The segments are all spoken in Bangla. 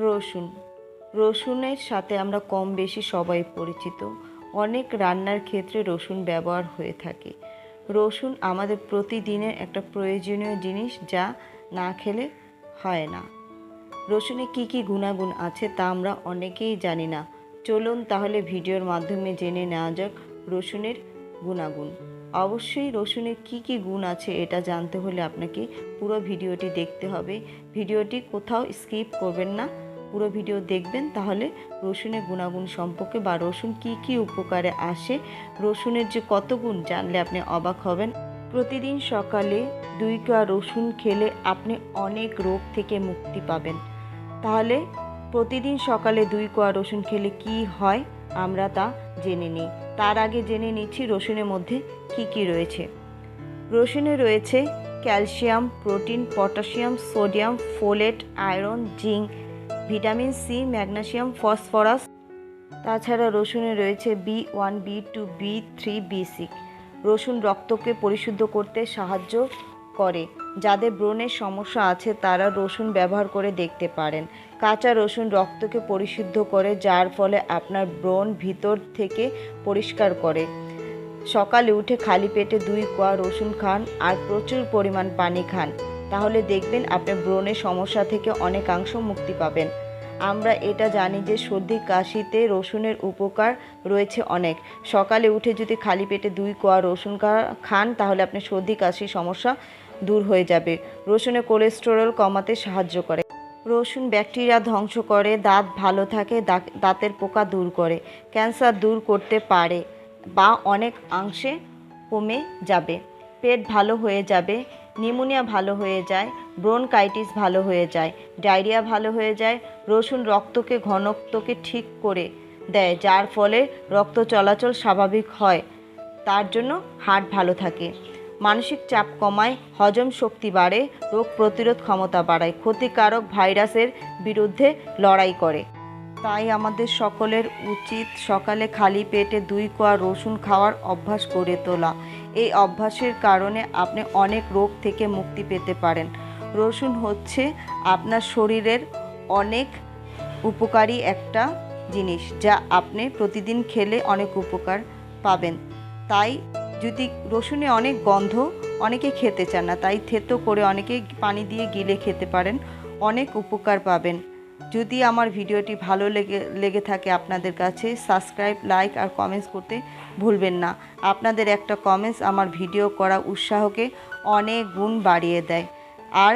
রসুন। রসুনের সাথে আমরা কম বেশি সবাই পরিচিত। অনেক রান্নার ক্ষেত্রে রসুন ব্যবহার হয়ে থাকে। রসুন আমাদের প্রতিদিনের একটা প্রয়োজনীয় জিনিস, যা না খেলে হয় না। রসুনে কি কি গুণাগুণ আছে তা আমরা অনেকেই জানি না। চলুন তাহলে ভিডিওর মাধ্যমে জেনে নেওয়া যাক রসুনের গুণাগুণ। অবশ্যই রসুনের কি কি গুণ আছে এটা জানতে হলে আপনাকে পুরো ভিডিওটি দেখতে হবে। ভিডিওটি কোথাও স্কিপ করবেন না, পুরো ভিডিও দেখবেন, তাহলে রসুনের গুণাগুণ সম্পর্কে বা রসুন কি কি উপকারে আসে, রসুনের যে কত গুণ জানলে আপনি অবাক হবেন। প্রতিদিন সকালে 2 কোয়া রসুন খেলে আপনি অনেক রোগ থেকে মুক্তি পাবেন। তাহলে প্রতিদিন সকালে 2 কোয়া রসুন খেলে কি হয় আমরা তা জেনে নিই। তার আগে জেনে নিচ্ছি রসুনের মধ্যে কি কি রয়েছে। রসুনে রয়েছে calcium, protein, potassium, sodium, folate, iron, zinc, vitamin C, magnesium, phosphorus. তাছাড়া রসুনে রয়েছে B1, B2, B3, B6। রসুন রক্তকে পরিশুদ্ধ করতে সাহায্য করে। যাদের ব্রণের সমস্যা আছে তারা রসুন ব্যবহার করে দেখতে পারেন। কাঁচা রসুন রক্তকে পরিশুদ্ধ করে, যার ফলে আপনার ব্রণ ভিতর থেকে পরিষ্কার করে। সকালে উঠে খালি পেটে 2 কোয়া রসুন খান আর প্রচুর পরিমাণ পানি খান, তাহলে দেখবেন আপনি ব্রণের সমস্যা থেকে অনেকাংশ মুক্তি পাবেন। আমরা এটা জানি যে সর্দি কাশিতে রসুনের উপকার রয়েছে অনেক। সকালে উঠে যদি খালি পেটে 2 কোয়া রসুন খান তাহলে আপনার সর্দি কাশির সমস্যা দূর হয়ে যাবে। রসুনে কোলেস্টেরল কমাতে সাহায্য করে। রসুন ব্যাকটেরিয়া ধ্বংস করে, দাঁত ভালো থাকে, দাঁতের পোকা দূর করে, ক্যান্সার দূর করতে পারে বা অনেক অংশে কমে যাবে, পেট ভালো হয়ে যাবে, নিউমোনিয়া ভালো হয়ে যায়, ব্রোনকাইটিস ভালো হয়ে যায়, ডায়রিয়া ভালো হয়ে যায়। রসুন রক্তকে ঘনত্বকে ঠিক করে দেয়, যার ফলে রক্ত চলাচল স্বাভাবিক হয়, তার জন্য হার্ট ভালো থাকে। মানসিক চাপ কমায়, হজম শক্তি বাড়ে, রোগ প্রতিরোধ ক্ষমতা বাড়ায়, ক্ষতিকারক ভাইরাসের বিরুদ্ধে লড়াই করে। তাই আমাদের সকলের উচিত সকালে খালি পেটে 2 কোয়া রসুন খাওয়ার অভ্যাস গড়ে তোলা। এই অভ্যাসের কারণে আপনি অনেক রোগ থেকে মুক্তি পেতে পারেন। রসুন হচ্ছে আপনার শরীরের অনেক উপকারী একটা জিনিস, যা আপনি প্রতিদিন খেলে অনেক উপকার পাবেন। তাই যদি রসুনে অনেক গন্ধ, অনেকে খেতে চান না, তাই থেতো করে অনেকে পানি দিয়ে গিলে খেতে পারেন, অনেক উপকার পাবেন। যদি আমার ভিডিওটি ভালো লেগে থাকে আপনাদের কাছে, সাবস্ক্রাইব, লাইক আর কমেন্টস করতে ভুলবেন না। আপনাদের একটা কমেন্টস আমার ভিডিও করা উৎসাহকে অনেক গুণ বাড়িয়ে দেয়। আর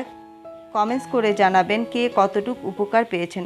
কমেন্টস করে জানাবেন কে কতটুকু উপকার পেয়েছেন।